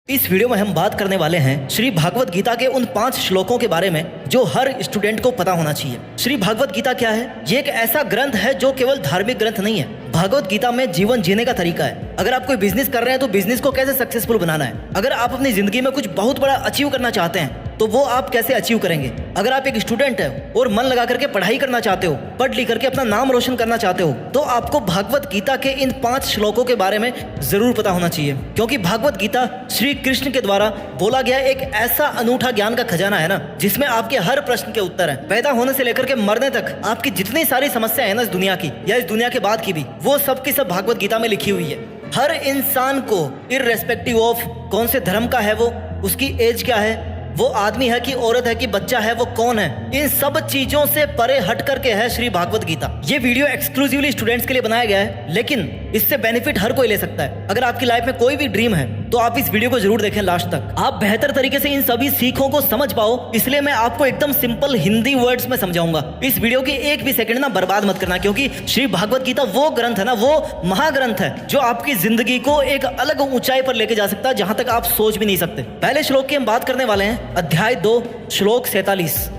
इस वीडियो में हम बात करने वाले हैं श्री भागवत गीता के उन 5 श्लोकों के बारे में जो हर स्टूडेंट को पता होना चाहिए। श्री भागवत गीता क्या है? ये एक ऐसा ग्रंथ है जो केवल धार्मिक ग्रंथ नहीं है। भागवत गीता में जीवन जीने का तरीका है। अगर आप कोई बिजनेस कर रहे हैं तो बिजनेस को कैसे सक्सेसफुल बनाना है। अगर आप अपनी जिंदगी में कुछ बहुत बड़ा अचीव करना चाहते हैं तो वो आप कैसे अचीव करेंगे। अगर आप एक स्टूडेंट है और मन लगा करके पढ़ाई करना चाहते हो, पढ़ लिख करके अपना नाम रोशन करना चाहते हो, तो आपको भागवत गीता के इन 5 श्लोकों के बारे में जरूर पता होना चाहिए। क्योंकि भागवत गीता श्री कृष्ण के द्वारा बोला गया एक ऐसा अनूठा ज्ञान का खजाना है ना, जिसमें आपके हर प्रश्न के उत्तर है। पैदा होने से लेकर के मरने तक आपकी जितनी सारी समस्या है ना इस दुनिया की या इस दुनिया के बाद की भी, वो सब की सब भागवत गीता में लिखी हुई है। हर इंसान को इररेस्पेक्टिव ऑफ कौन से धर्म का है वो, उसकी एज क्या है, वो आदमी है कि औरत है कि बच्चा है, वो कौन है, इन सब चीजों से परे हट करके है श्री भागवत गीता। ये वीडियो एक्सक्लूसिवली स्टूडेंट्स के लिए बनाया गया है, लेकिन इससे बेनिफिट हर कोई ले सकता है। अगर आपकी लाइफ में कोई भी ड्रीम है तो आप इस वीडियो को जरूर देखें लास्ट तक, आप बेहतर तरीके से इन सभी सीखों को समझ पाओ। इसलिए मैं आपको एकदम सिंपल हिंदी वर्ड्स में समझाऊंगा। इस वीडियो की एक भी सेकंड ना बर्बाद मत करना, क्योंकि श्री भागवत गीता वो ग्रंथ है ना, वो महाग्रंथ है जो आपकी जिंदगी को एक अलग ऊंचाई पर लेके जा सकता है जहां तक आप सोच भी नहीं सकते। पहले श्लोक की हम बात करने वाले हैं, अध्याय 2 श्लोक 47।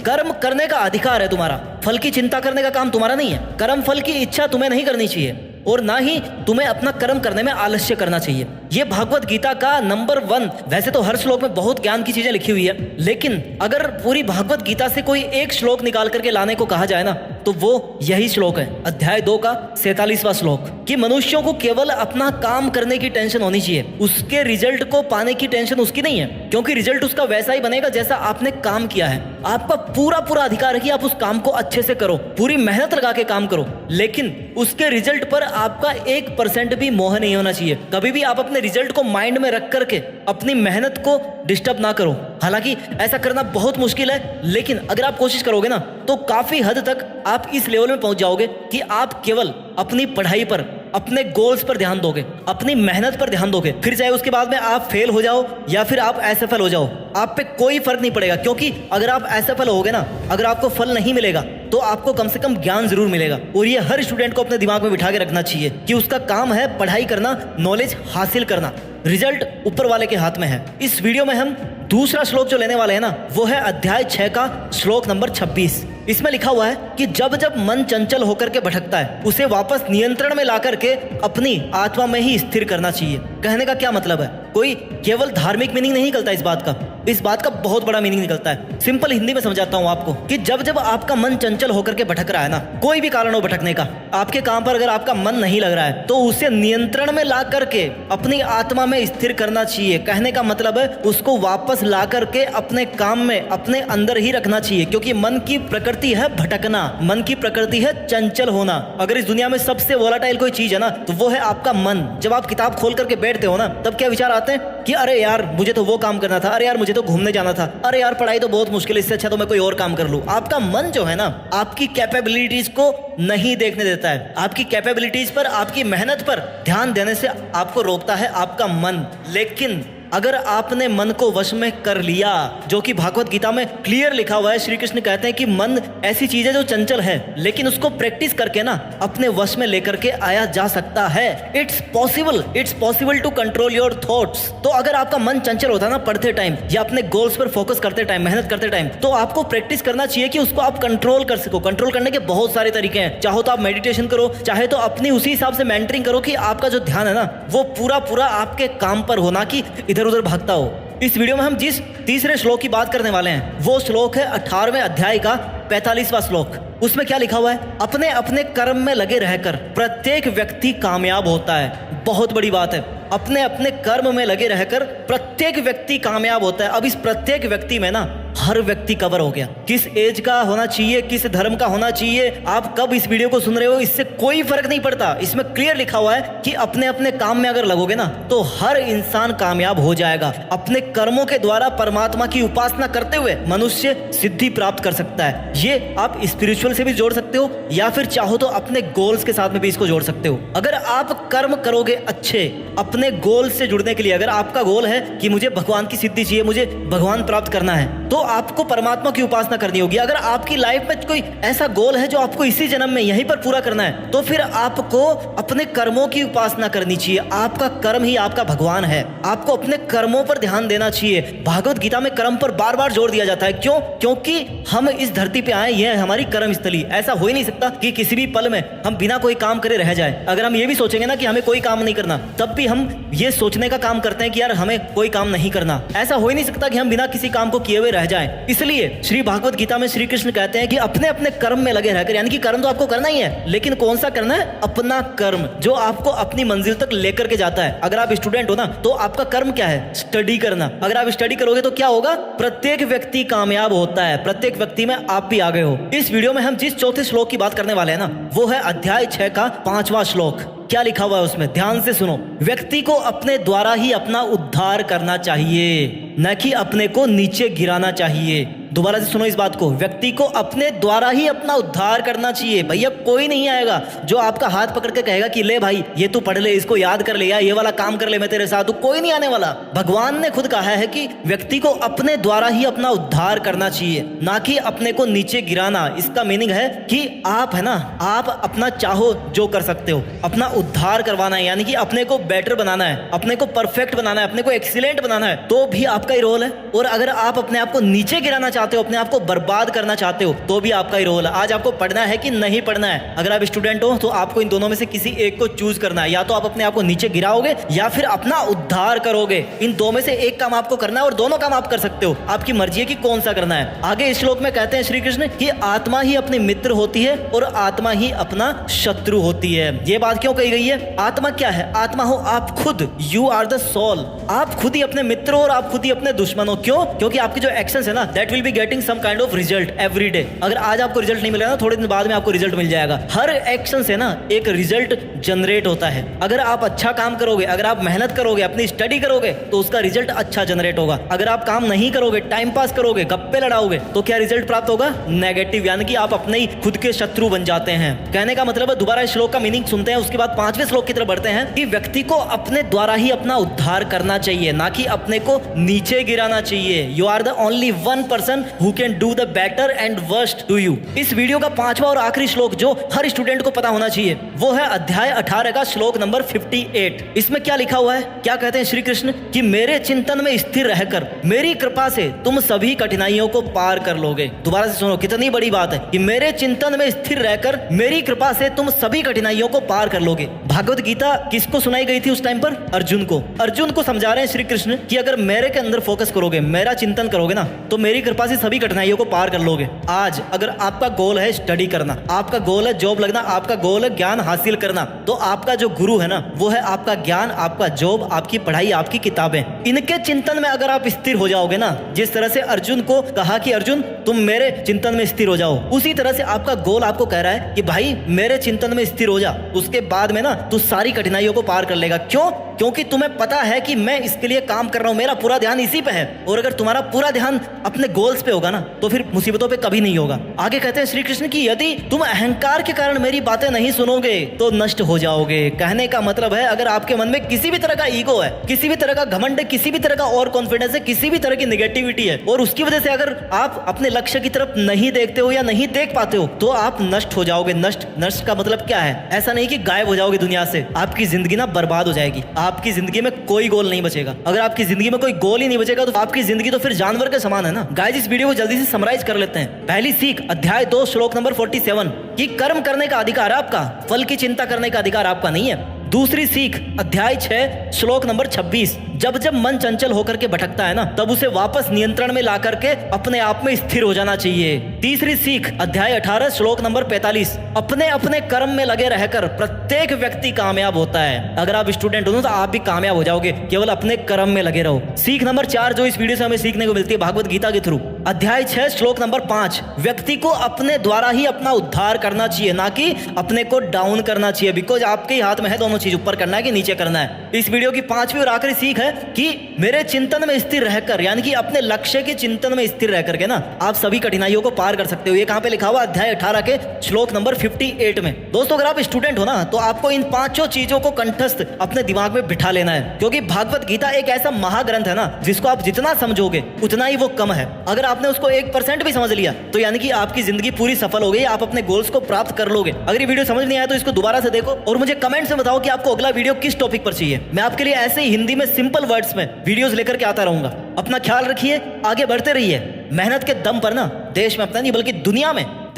कर्म करने का अधिकार है तुम्हारा, फल की चिंता करने का काम तुम्हारा नहीं है। कर्म फल की इच्छा तुम्हें नहीं करनी चाहिए और ना ही तुम्हें अपना कर्म करने में आलस्य करना चाहिए। ये भागवत गीता का नंबर 1। वैसे तो हर श्लोक में बहुत ज्ञान की चीजें लिखी हुई है, लेकिन अगर पूरी भागवत गीता से कोई एक श्लोक निकाल करके लाने को कहा जाए ना, तो वो यही श्लोक है, अध्याय 2 का 47वां श्लोक, कि मनुष्यों को केवल अपना काम करने की टेंशन होनी चाहिए, उसके रिजल्ट को पाने की टेंशन उसकी नहीं है। क्योंकि रिजल्ट उसका वैसा ही बनेगा जैसा आपने काम किया है। आपका पूरा अधिकार है कि आप उस काम को अच्छे से करो, पूरी मेहनत लगा के काम करो, लेकिन उसके रिजल्ट पर आपका 1% भी मोह नहीं होना चाहिए। कभी भी आप अपने रिजल्ट को माइंड में रख करके अपनी मेहनत को डिस्टर्ब ना करो। हालांकि ऐसा करना बहुत मुश्किल है, लेकिन अगर आप कोशिश करोगे ना तो काफी हद तक आप इस लेवल में पहुंच जाओगे कि आप केवल अपनी पढ़ाई पर, अपने गोल्स पर ध्यान दोगे, अपनी मेहनत पर ध्यान दोगे। फिर चाहे उसके बाद में आप फेल हो जाओ या फिर आप असफल हो जाओ, आप पे कोई फर्क नहीं पड़ेगा। क्योंकि अगर आप असफल होगे ना, अगर आपको फल नहीं मिलेगा तो आपको कम से कम ज्ञान जरूर मिलेगा। और ये हर स्टूडेंट को अपने दिमाग में बिठा के रखना चाहिए कि उसका काम है पढ़ाई करना, नॉलेज हासिल करना, रिजल्ट ऊपर वाले के हाथ में है। इस वीडियो में हम दूसरा श्लोक जो लेने वाले हैं ना, वो है अध्याय 6 का श्लोक नंबर 26। इसमें लिखा हुआ है कि जब जब मन चंचल होकर के भटकता है, उसे वापस नियंत्रण में ला करके अपनी आत्मा में ही स्थिर करना चाहिए। कहने का क्या मतलब है? कोई केवल धार्मिक मीनिंग नहीं निकलता इस बात का बहुत बड़ा मीनिंग निकलता है। सिंपल हिंदी में समझाता हूँ आपको कि जब जब आपका मन चंचल होकर के भटक रहा है ना, कोई भी कारण हो भटकने का, आपके काम पर अगर आपका मन नहीं लग रहा है तो उसे नियंत्रण में ला करके अपनी आत्मा में स्थिर करना चाहिए। कहने का मतलब है उसको वापस ला करके अपने काम में, अपने अंदर ही रखना चाहिए। क्योंकि मन की प्रकृति है भटकना, मन की प्रकृति है चंचल होना। अगर इस दुनिया में सबसे वोलाटाइल कोई चीज है ना, तो वो है आपका मन। जब आप किताब खोल करके बैठते हो ना, तब क्या विचार आते हैं कि अरे यार मुझे तो वो काम करना था, अरे यार मुझे तो घूमने जाना था, अरे यार पढ़ाई तो बहुत मुश्किल है, इससे अच्छा तो मैं कोई और काम कर लूं। आपका मन जो है ना, आपकी कैपेबिलिटीज को नहीं देखने देता है। आपकी कैपेबिलिटीज पर, आपकी मेहनत पर ध्यान देने से आपको रोकता है आपका मन। लेकिन अगर आपने मन को वश में कर लिया, जो कि भागवत गीता में क्लियर लिखा हुआ है, श्री कृष्ण कहते हैं कि मन ऐसी चीज है जो चंचल है, लेकिन उसको प्रैक्टिस करके ना अपने वश में लेकर के आया जा सकता है। It's possible to control your thoughts. तो अगर आपका मन चंचल होता है ना पढ़ते टाइम या अपने गोल्स पर फोकस करते टाइम, मेहनत करते टाइम, तो आपको प्रैक्टिस करना चाहिए कि उसको आप कंट्रोल कर सको। कंट्रोल करने के बहुत सारे तरीके हैं। चाहो तो आप मेडिटेशन करो, चाहे तो अपनी उसी हिसाब से मेंटरिंग करो कि आपका जो ध्यान है ना, वो पूरा आपके काम पर हो, ना कि इधर उधर भागता हो। इस वीडियो में हम जिस तीसरे श्लोक की बात करने वाले हैं, वो श्लोक है 18वें अध्याय का 45वां श्लोक। उसमें क्या लिखा हुआ है? अपने अपने कर्म में लगे रहकर प्रत्येक व्यक्ति कामयाब होता है। बहुत बड़ी बात है, अपने अपने कर्म में लगे रहकर प्रत्येक व्यक्ति कामयाब होता है। अब इस प्रत्येक व्यक्ति में ना हर व्यक्ति कवर हो गया। किस एज का होना चाहिए, किस धर्म का होना चाहिए, आप कब इस वीडियो को सुन रहे हो, इससे कोई फर्क नहीं पड़ता। इसमें क्लियर लिखा हुआ है कि अपने अपने काम में अगर लगोगे ना, तो हर इंसान कामयाब हो जाएगा। अपने कर्मों के द्वारा परमात्मा की उपासना करते हुए मनुष्य सिद्धि प्राप्त कर सकता है। ये आप स्पिरिचुअल से भी जोड़ सकते हो, या फिर चाहो तो अपने गोल्स के साथ में भी इसको जोड़ सकते हो। अगर आप कर्म करोगे अच्छे, अपने गोल से जुड़ने के लिए, अगर आपका गोल है कि मुझे भगवान की सिद्धि चाहिए, मुझे भगवान प्राप्त करना है, तो आपको परमात्मा की उपासना करनी होगी। अगर आपकी लाइफ में कोई ऐसा गोल है जो आपको इसी जन्म में यहीं पर पूरा करना है, तो फिर आपको अपने कर्मों की उपासना करनी चाहिए। आपका कर्म ही आपका भगवान है। आपको अपने कर्मों पर ध्यान देना चाहिए। भागवत गीता में कर्म पर बार बार जोर दिया जाता है। क्यों? क्योंकि हम इस धरती पे आए, यह है हमारी कर्म स्थली। ऐसा हो ही नहीं सकता कि किसी भी पल में हम बिना कोई काम करे रह जाए। अगर हम ये भी सोचेंगे ना कि हमें कोई काम नहीं करना, तब भी हम ये सोचने का काम करते हैं कि यार हमें कोई काम नहीं करना। ऐसा हो ही नहीं सकता कि हम बिना किसी काम को किए हुए रह जाएं। इसलिए श्री भागवत गीता में श्री कृष्ण कहते हैं कि अपने अपने कर्म में लगे रहकर, यानी कि कर्म तो आपको करना ही है, लेकिन कौन सा करना है? अपना कर्म, जो आपको अपनी मंजिल तक लेकर के जाता है। अगर आप स्टूडेंट हो ना, तो आपका कर्म क्या है? स्टडी करना। अगर आप स्टडी करोगे तो क्या होगा? प्रत्येक व्यक्ति कामयाब होता है। प्रत्येक व्यक्ति में आप भी आगे हो। इस वीडियो में हम जिस चौथे श्लोक की बात करने वाले हैं ना, वो है अध्याय 6 का 5वां श्लोक। क्या लिखा हुआ है उसमें? ध्यान से सुनो। व्यक्ति को अपने द्वारा ही अपना उद्धार करना चाहिए, न कि अपने को नीचे गिराना चाहिए। दोबारा से सुनो इस बात को। व्यक्ति को अपने द्वारा ही अपना उद्धार करना चाहिए। भैया कोई नहीं आएगा जो आपका हाथ पकड़ के कहेगा कि ले भाई ये तू पढ़ ले, इसको याद कर ले, या ये वाला काम कर ले, मैं तेरे साथ हूं। कोई नहीं आने वाला। भगवान ने खुद कहा है कि व्यक्ति को अपने द्वारा ही अपना उद्धार करना चाहिए, ना कि अपने को नीचे गिराना। इसका मीनिंग है कि आप है ना, आप अपना चाहो जो कर सकते हो। अपना उद्धार करवाना है, यानी कि अपने को बेटर बनाना है, अपने को परफेक्ट बनाना है, अपने को एक्सीलेंट बनाना है, तो भी आपका ही रोल है। और अगर आप अपने आप को नीचे गिराना चाहते हो, अपने आप को बर्बाद करना चाहते हो, तो भी आपका ही रोल है। आज आपको पढ़ना है कि नहीं पढ़ना है? अगर आप स्टूडेंट हो तो आपको इन दोनों में से किसी एक को चूज करना है। या तो आप अपने आप को नीचे गिराओगे या फिर अपना उद्धार करोगे। इन दो में से एक काम आपको करना है, और दोनों काम आप कर सकते हो। आपकी मर्जी है कि कौन सा करना है। आगे इस श्लोक में कहते हैं श्री कृष्ण कि आत्मा ही अपनी मित्र होती है और आत्मा ही अपना शत्रु होती है। ये बात क्यों कही गई है? आत्मा क्या है? आत्मा हो आप खुद। You are the soul. आप खुद ही अपने मित्र हो और आप खुद ही अपने दुश्मन हो। क्यों? क्योंकि आपके जो एक्शंस है ना, that will be getting some kind of result every day. अगर आज आपको रिजल्ट नहीं मिलेगा ना, थोड़े दिन बाद में आपको रिजल्ट मिल जाएगा। हर एक्शन से ना एक रिजल्ट जनरेट होता है। अगर आप अच्छा काम करोगे, अगर आप मेहनत करोगे, अपनी स्टडी करोगे, तो उसका रिजल्ट अच्छा जनरेट होगा। अगर आप काम नहीं करोगे, टाइम पास करोगे, गप्पे लड़ाओगे, तो क्या रिजल्ट प्राप्त होगा? नेगेटिव, यानी कि आप अपने ही खुद के शत्रु बन जाते हैं। कहने का मतलब है, दोबारा इस श्लोक का मीनिंग सुनते हैं, उसके बाद 5वें श्लोक की तरफ बढ़ते हैं कि व्यक्ति को अपने द्वारा ही अपना उद्धार करना चाहिए, ना कि अपने को नीचे गिराना चाहिए। You are the only one person who can do the better and worst to you. इस वीडियो का 5वां और आखिरी श्लोक जो हर स्टूडेंट को पता होना चाहिए, वो है अध्याय 18 का श्लोक नंबर 58। इसमें क्या लिखा हुआ है? क्या कहते हैं श्री कृष्ण कि मेरे चिंतन में स्थिर रहकर मेरी कृपा से तुम सभी कठिनाइयों को पार कर लोगे। दोबारा से सुनो, कितनी बड़ी बात है कि मेरे चिंतन में स्थिर रहकर मेरी कृपा से तुम सभी कठिनाइयों को पार कर लोगे। भागवत गीता किसको सुनाई गई थी उस टाइम पर? अर्जुन को। अर्जुन को समझा रहे हैं श्री कृष्ण कि अगर मेरे के अंदर फोकस करोगे, मेरा चिंतन करोगे ना, तो मेरी कृपा से सभी कठिनाइयों को पार कर लोगे। आज अगर आपका गोल है स्टडी करना, आपका गोल है जॉब लगना, आपका गोल है ज्ञान हासिल करना, तो आपका जो गुरु है ना, वो है आपका ज्ञान, आपका जॉब, आपकी पढ़ाई, आपकी किताबें। इनके चिंतन में अगर आप स्थिर हो जाओगे ना, जिस तरह से अर्जुन को कहा कि अर्जुन तुम मेरे चिंतन में स्थिर हो जाओ, उसी तरह से आपका गोल आपको कह रहा है कि भाई मेरे चिंतन में स्थिर हो जा। उसके बाद में ना तू सारी कठिनाइयों को पार कर लेगा। क्यों? क्योंकि तुम्हें पता है कि मैं इसके लिए काम कर रहा हूं, मेरा पूरा ध्यान इसी पे है। और अगर तुम्हारा पूरा ध्यान अपने गोल्स पे होगा ना, तो फिर मुसीबतों पे कभी नहीं होगा। आगे कहते हैं श्री कृष्ण की यदि तुम अहंकार के कारण मेरी बातें नहीं सुनोगे तो नष्ट हो जाओगे। कहने का मतलब है, अगर आपके मन में किसी भी तरह का ईगो है, किसी भी तरह का घमंड है, किसी भी तरह का और कॉन्फिडेंस है, किसी भी तरह की नेगेटिविटी है, और उसकी वजह से अगर आप अपने लक्ष्य की तरफ नहीं देखते हो या नहीं देख पाते हो, तो आप नष्ट हो जाओगे। नष्ट का मतलब क्या है? ऐसा नहीं कि गायब हो जाओगे दुनिया से, आपकी जिंदगी ना बर्बाद हो जाएगी। आपकी जिंदगी में कोई गोल नहीं बचेगा। अगर आपकी जिंदगी में कोई गोल ही नहीं बचेगा, तो आपकी जिंदगी तो फिर जानवर के समान है ना। गाइस, इस वीडियो को जल्दी से समराइज कर लेते हैं। पहली सीख अध्याय 2 श्लोक नंबर 47 कि कर्म करने का अधिकार है आपका, फल की चिंता करने का अधिकार आपका नहीं है। दूसरी सीख अध्याय 6 श्लोक नंबर 26 जब जब मन चंचल होकर के भटकता है ना, तब उसे वापस नियंत्रण में ला करके अपने आप में स्थिर हो जाना चाहिए। तीसरी सीख अध्याय 18 श्लोक नंबर 45 अपने अपने कर्म में लगे रहकर प्रत्येक व्यक्ति कामयाब होता है। अगर आप स्टूडेंट हो तो आप भी कामयाब हो जाओगे, केवल अपने कर्म में लगे रहो। सीख नंबर 4 जो इस वीडियो से हमें सीखने को मिलती है भागवत गीता के थ्रू, अध्याय 6 श्लोक नंबर 5 व्यक्ति को अपने द्वारा ही अपना उद्धार करना चाहिए, ना कि अपने को डाउन करना चाहिए। बिकॉज आपके ही हाथ में है दोनों चीज, ऊपर करना है कि नीचे करना है। इस वीडियो की 5वीं और आखिरी सीख है कि मेरे चिंतन में स्थिर रहकर, यानी कि अपने लक्ष्य के चिंतन में स्थिर रह करके ना आप सभी कठिनाइयों को पार कर सकते हो। ये कहां पे लिखा हुआ? अध्याय 18 के श्लोक नंबर 58 में। दोस्तों, अगर आप स्टूडेंट हो ना, तो आपको इन 5 चीजों को कंठस्थ अपने दिमाग में बिठा लेना है, क्योंकि भागवत गीता एक ऐसा महाग्रंथ है ना, जिसको आप जितना समझोगे उतना ही वो कम है। अगर आपने उसको 1% भी समझ लिया तो यानी कि आपकी जिंदगी पूरी सफल हो गई, आप अपने गोल्स को प्राप्त कर लोगे। अगर ये वीडियो समझ नहीं आया तो इसको दोबारा से देखो और मुझे कमेंट से बताओ कि आपको अगला वीडियो किस टॉपिक पर चाहिए। मैं आपके लिए ऐसे ही हिंदी में सिंपल वर्ड्स में वीडियोस लेकर के आता रहूंगा। अपना ख्याल रखिए, आगे बढ़ते रहिए। मेहनत के दम पर ना देश में अपना नहीं बल्कि दुनिया में